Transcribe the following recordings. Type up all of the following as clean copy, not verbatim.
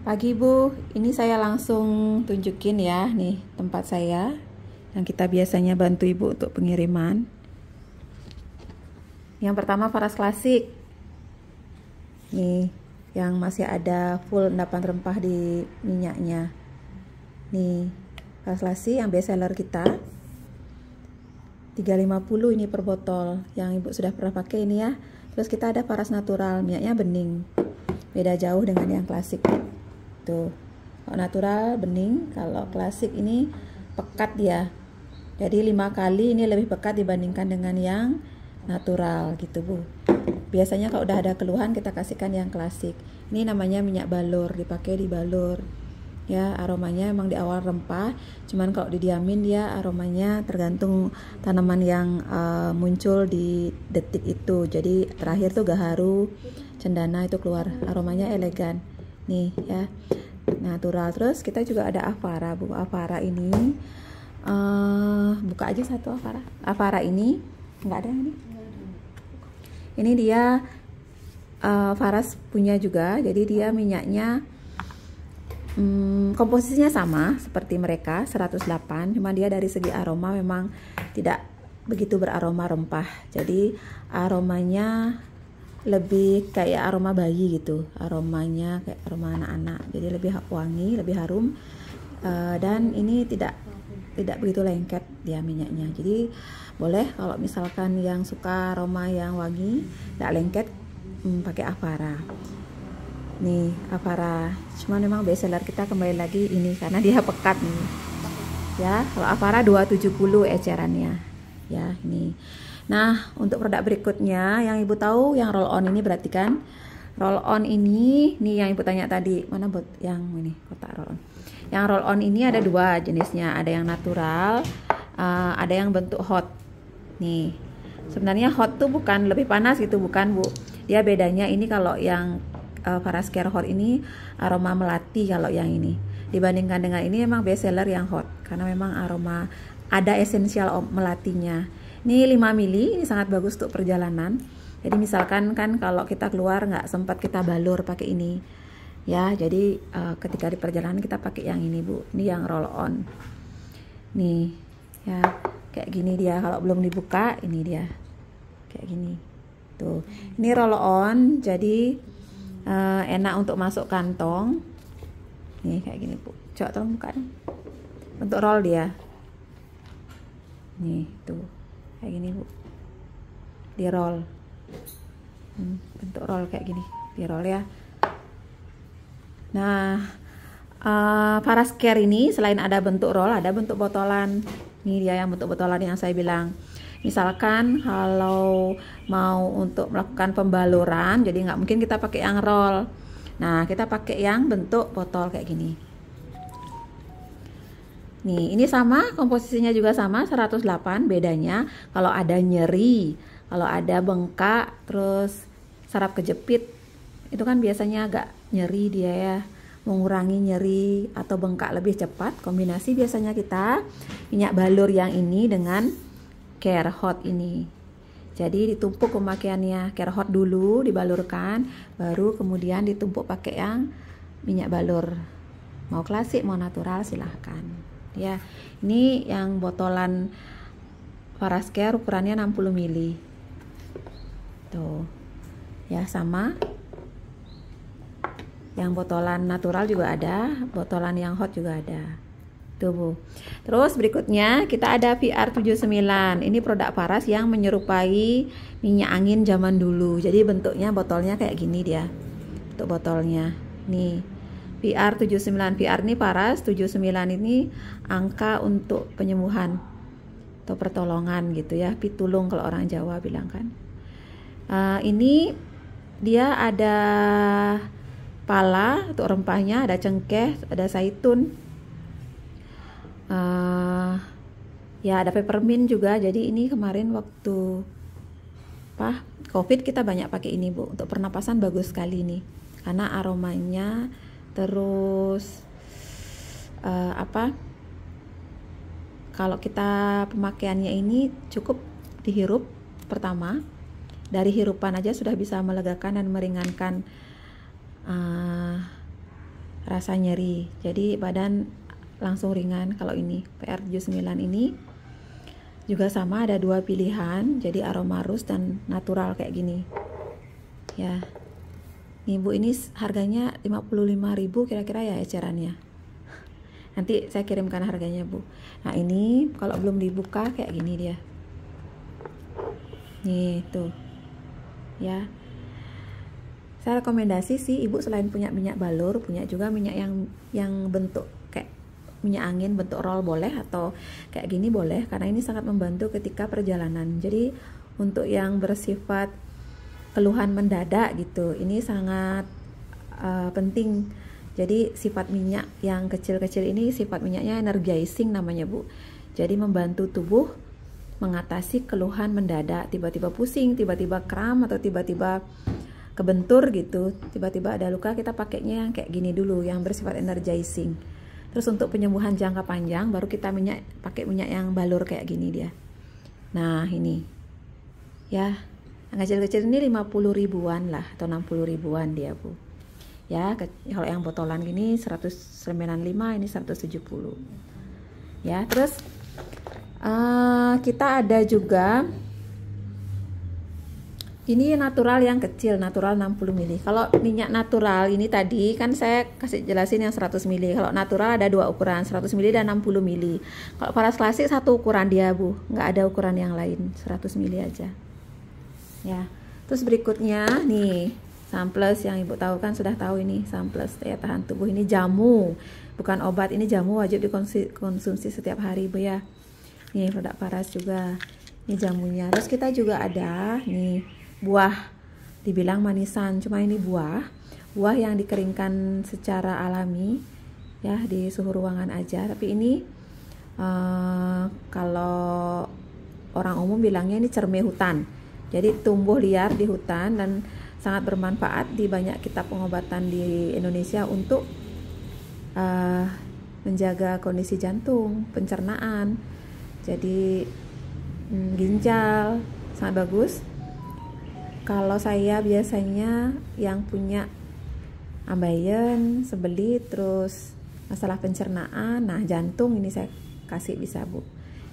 Pagi Bu, ini saya langsung tunjukin ya, nih tempat saya yang kita biasanya bantu Ibu untuk pengiriman. Yang pertama Faras Klasik, nih yang masih ada full endapan rempah di minyaknya. Nih Faras Klasik yang best seller kita, 350 ini per botol, yang Ibu sudah pernah pakai ini ya. Terus kita ada Faras Natural, minyaknya bening, beda jauh dengan yang klasik. Tuh, kalau natural bening, kalau klasik ini pekat dia. Jadi 5 kali ini lebih pekat dibandingkan dengan yang natural gitu Bu. Biasanya kalau udah ada keluhan kita kasihkan yang klasik. Ini namanya minyak balur, dipakai di balur. Ya, aromanya emang di awal rempah, cuman kalau didiamin dia aromanya tergantung tanaman yang muncul di detik itu. Jadi terakhir tuh gaharu, cendana itu keluar, aromanya elegan. Nih ya, natural. Terus kita juga ada Avara Bu. Avara ini buka aja satu Avara. Avara ini nggak ada ini. Ini dia Faras punya juga. Jadi dia minyaknya komposisinya sama seperti mereka 108. Cuma dia dari segi aroma memang tidak begitu beraroma rempah. Jadi aromanya lebih kayak aroma bayi gitu, aromanya kayak aroma anak-anak, jadi lebih wangi, lebih harum, dan ini tidak begitu lengket dia minyaknya. Jadi boleh kalau misalkan yang suka aroma yang wangi, tidak lengket, pakai Avara. Nih Avara, cuma memang best seller kita kembali lagi ini karena dia pekat nih. Ya, kalau Avara 270 ecerannya. Ya, ini. Nah, untuk produk berikutnya yang Ibu tahu yang roll on ini, berarti kan roll on ini, nih yang Ibu tanya tadi, mana buat yang ini kotak roll on. Yang roll on ini ada dua jenisnya, ada yang natural, ada yang bentuk hot. Nih, sebenarnya hot tuh bukan lebih panas gitu, bukan Bu. Dia bedanya ini kalau yang Faras Care Hot ini aroma melati, kalau yang ini dibandingkan dengan ini memang best seller yang hot karena memang aroma ada esensial melatinya. Ini 5 mili, ini sangat bagus untuk perjalanan. Jadi misalkan kan kalau kita keluar nggak sempat kita balur pakai ini, ya. Jadi ketika di perjalanan kita pakai yang ini Bu. Ini yang roll on. Nih, ya kayak gini dia. Kalau belum dibuka, ini dia kayak gini. Tuh, ini roll on. Jadi enak untuk masuk kantong. Nih kayak gini Bu. Coba tolong buka dong. Untuk roll dia. Nih tuh. Kayak gini Bu, di roll, bentuk roll kayak gini, di roll ya. Nah, Faras Care ini selain ada bentuk roll, ada bentuk botolan. Ini dia yang bentuk botolan yang saya bilang. Misalkan kalau mau untuk melakukan pembaluran, jadi nggak mungkin kita pakai yang roll. Nah, kita pakai yang bentuk botol kayak gini. Nih, ini sama, komposisinya juga sama 108, bedanya kalau ada nyeri, kalau ada bengkak, terus saraf kejepit, itu kan biasanya agak nyeri dia ya, mengurangi nyeri atau bengkak lebih cepat. Kombinasi biasanya kita minyak balur yang ini dengan Care Hot ini. Jadi ditumpuk pemakaiannya, Care Hot dulu dibalurkan, baru kemudian ditumpuk pakai yang minyak balur. Mau klasik, mau natural silahkan. Ya, ini yang botolan Faras Care ukurannya 60 mili. Tuh. Ya, sama. Yang botolan natural juga ada, botolan yang hot juga ada. Tuh, Bu. Terus berikutnya kita ada VR79. Ini produk Faras yang menyerupai minyak angin zaman dulu. Jadi bentuknya botolnya kayak gini dia. Untuk botolnya. Nih. VR79, VR ini Faras, 79 ini angka untuk penyembuhan atau pertolongan gitu ya, pitulung kalau orang Jawa bilang kan. Ini dia ada pala untuk rempahnya, ada cengkeh, ada zaitun, ya ada peppermint juga. Jadi ini kemarin waktu COVID kita banyak pakai ini Bu, untuk pernapasan bagus sekali nih karena aromanya. Terus kalau kita pemakaiannya ini cukup dihirup pertama, dari hirupan aja sudah bisa melegakan dan meringankan rasa nyeri. Jadi badan langsung ringan. Kalau ini PR79 ini juga sama, ada dua pilihan, jadi aroma rus dan natural kayak gini. Ya. Nih Bu, ini harganya 55.000 kira-kira ya ecerannya. Nanti saya kirimkan harganya Bu. Nah ini kalau belum dibuka kayak gini dia. Nih tuh. Ya. Saya rekomendasi sih Ibu selain punya minyak balur, punya juga minyak yang bentuk kayak minyak angin bentuk roll boleh, atau kayak gini boleh, karena ini sangat membantu ketika perjalanan. Jadi untuk yang bersifat keluhan mendadak gitu, ini sangat penting. Jadi sifat minyak yang kecil-kecil ini sifat minyaknya energizing namanya Bu. Jadi membantu tubuh mengatasi keluhan mendadak, tiba-tiba pusing, tiba-tiba kram, atau tiba-tiba kebentur gitu, tiba-tiba ada luka, kita pakainya yang kayak gini dulu, yang bersifat energizing. Terus untuk penyembuhan jangka panjang baru kita pakai minyak yang balur kayak gini dia. Nah ini ya, yang kecil-kecil ini 50 ribuan lah, atau 60 ribuan dia Bu. Ya, kalau yang botolan gini 195, ini 170. Ya, terus kita ada juga ini natural yang kecil, natural 60 ml. Kalau minyak natural ini tadi kan saya kasih jelasin yang 100 ml. Kalau natural ada dua ukuran, 100 ml dan 60 ml. Kalau Paras klasik satu ukuran dia Bu, nggak ada ukuran yang lain, 100 ml aja. Ya, terus berikutnya nih Samples, yang Ibu tahu kan, sudah tahu ini Samples daya tahan tubuh. Ini jamu, bukan obat, ini jamu, wajib dikonsumsi setiap hari Bu ya. Nih produk Paras juga, ini jamunya. Terus kita juga ada nih buah, dibilang manisan, cuma ini buah yang dikeringkan secara alami ya, di suhu ruangan aja. Tapi ini kalau orang umum bilangnya ini cerme hutan. Jadi tumbuh liar di hutan dan sangat bermanfaat di banyak kitab pengobatan di Indonesia untuk menjaga kondisi jantung, pencernaan, jadi ginjal, sangat bagus. Kalau saya biasanya yang punya ambeien, sebelit, terus masalah pencernaan, nah jantung ini saya kasih bisa Bu.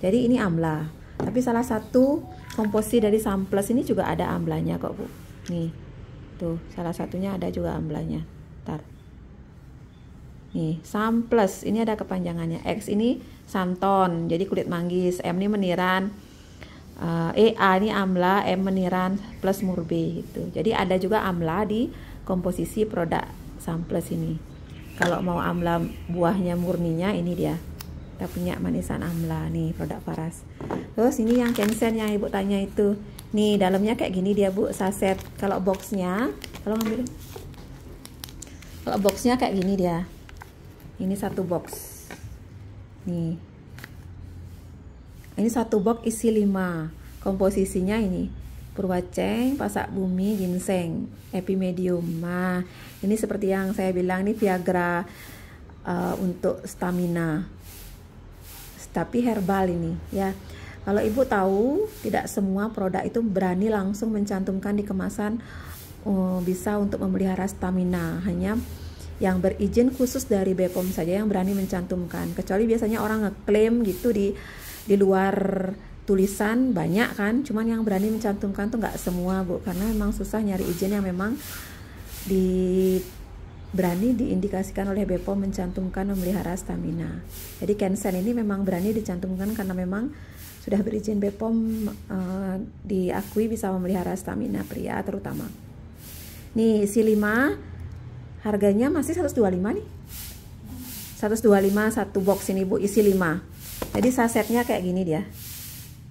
Jadi ini amla, tapi salah satu komposisi dari Samples ini juga ada amlanya kok Bu. Nih, tuh salah satunya ada juga amlanya. Ntar. Nih, Samples, ini ada kepanjangannya. X ini santon, jadi kulit manggis. M ini meniran. A ini amla, M meniran plus murbe gitu. Jadi ada juga amla di komposisi produk Samples ini. Kalau mau amla buahnya murninya ini dia. Kita punya manisan amla nih produk Paras. Terus ini yang Kensen yang Ibu tanya itu. Nih dalamnya kayak gini dia Bu, saset. Kalau boxnya, kalau ngambilin. Kalau boxnya kayak gini dia. Ini satu box. Nih. Ini satu box isi 5. Komposisinya ini purwaceng, pasak bumi, ginseng, epimedium. Nah, ini seperti yang saya bilang, ini Viagra untuk stamina. Tapi herbal ini ya. Kalau Ibu tahu, tidak semua produk itu berani langsung mencantumkan di kemasan bisa untuk memelihara stamina. Hanya yang berizin khusus dari BPOM saja yang berani mencantumkan. Kecuali biasanya orang ngeklaim gitu di luar tulisan banyak kan, cuman yang berani mencantumkan tuh nggak semua Bu, karena memang susah nyari izin yang memang berani diindikasikan oleh BPOM mencantumkan memelihara stamina. Jadi Kensen ini memang berani dicantumkan karena memang sudah berizin BPOM, diakui bisa memelihara stamina pria terutama. Nih isi 5 harganya masih 125 nih. 125 satu box ini Bu, isi 5. Jadi sasetnya kayak gini dia.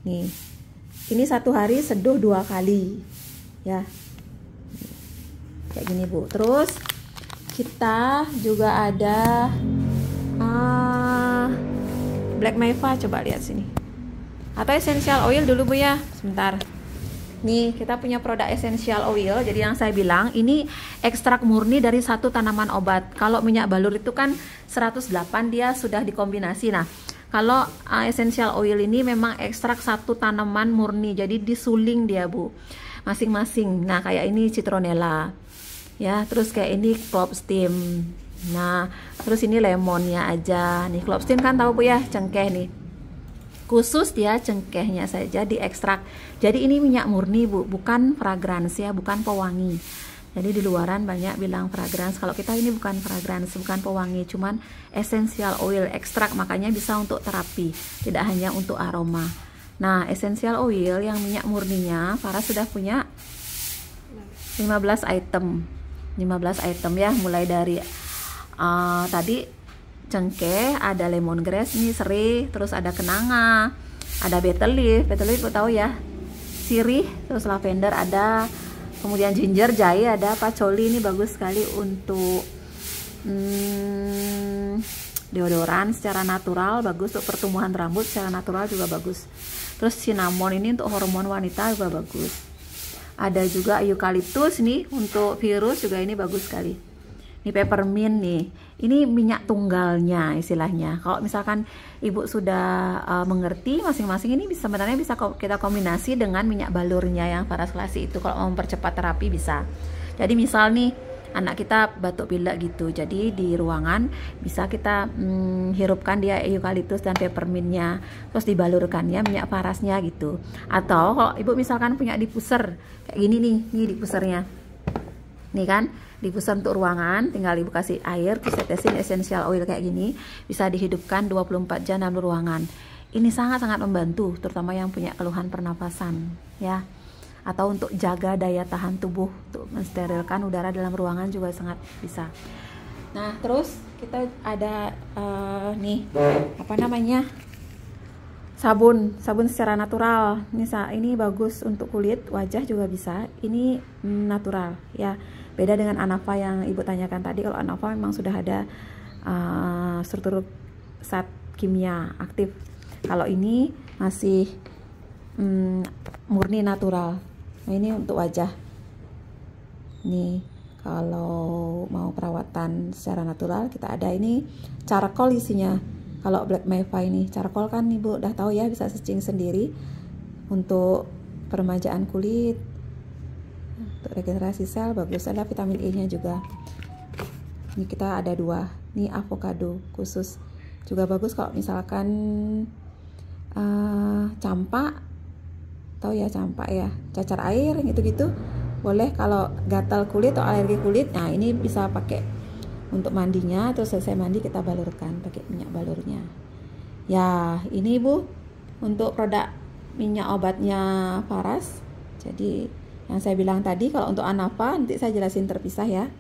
Nih. Ini satu hari seduh 2 kali. Ya. Kayak gini Bu. Terus kita juga ada Black Maiva, coba lihat sini. Atau essential oil dulu Bu ya. Sebentar. Nih, kita punya produk essential oil. Jadi yang saya bilang, ini ekstrak murni dari satu tanaman obat. Kalau minyak balur itu kan 108 dia sudah dikombinasi. Nah, kalau essential oil ini memang ekstrak satu tanaman murni. Jadi disuling dia Bu, masing-masing. Nah, kayak ini citronella. Ya, terus kayak ini clove steam. Nah, terus ini lemonnya aja. Nih, Klopstin kan tahu Bu ya, cengkeh nih. Khusus dia cengkehnya saja diekstrak. Jadi ini minyak murni Bu, bukan fragrance ya, bukan pewangi. Jadi di luaran banyak bilang fragrance. Kalau kita ini bukan fragrance, bukan pewangi, cuman essential oil ekstrak, makanya bisa untuk terapi, tidak hanya untuk aroma. Nah, essential oil yang minyak murninya, Farah sudah punya 15 item. 15 item ya, mulai dari tadi cengkeh, ada lemongrass nih, serai, terus ada kenanga, ada betel leaf tahu ya, sirih, terus lavender ada, kemudian ginger, jahe ada, patchouli ini bagus sekali untuk deodoran secara natural, bagus untuk pertumbuhan rambut secara natural juga bagus. Terus cinnamon ini untuk hormon wanita juga bagus. Ada juga eukaliptus nih untuk virus juga, ini bagus sekali. Ini peppermint nih, ini minyak tunggalnya istilahnya. Kalau misalkan ibu sudah mengerti masing-masing ini sebenarnya bisa kita kombinasi dengan minyak balurnya yang Faras Classy itu kalau mau mempercepat terapi bisa. Jadi misal nih anak kita batuk pilek gitu, jadi di ruangan bisa kita hirupkan dia eukaliptus dan peppermintnya, terus dibalurkannya minyak parasnya gitu. Atau kalau ibu misalkan punya diffuser kayak gini nih, ini diffusernya nih kan, diffuser untuk ruangan, tinggal ibu kasih air, terus tetesin essential oil kayak gini, bisa dihidupkan 24 jam dalam ruangan. Ini sangat-sangat membantu, terutama yang punya keluhan pernapasan ya, atau untuk jaga daya tahan tubuh, untuk mensterilkan udara dalam ruangan juga sangat bisa. Nah, terus kita ada nih apa namanya, sabun secara natural. Ini bagus untuk kulit, wajah juga bisa. Ini natural ya, beda dengan Anava yang ibu tanyakan tadi. Kalau Anava memang sudah ada struktur zat kimia aktif. Kalau ini masih murni natural. Nah, ini untuk wajah. Nih, kalau mau perawatan secara natural kita ada ini charcoal isinya. Kalau Black Maeva ini charcoal kan ibu udah tahu ya, bisa searching sendiri untuk peremajaan kulit, untuk regenerasi sel, bagus. Ada vitamin E nya juga. Ini kita ada 2. Ini avocado khusus juga bagus kalau misalkan campak, tahu ya campak ya, cacar air gitu-gitu boleh. Kalau gatal kulit atau alergi kulit, nah ini bisa pakai untuk mandinya. Terus selesai mandi kita balurkan pakai minyak balurnya ya. Ini Bu untuk produk minyak obatnya Faras. Jadi yang saya bilang tadi, kalau untuk Anava nanti saya jelasin terpisah ya.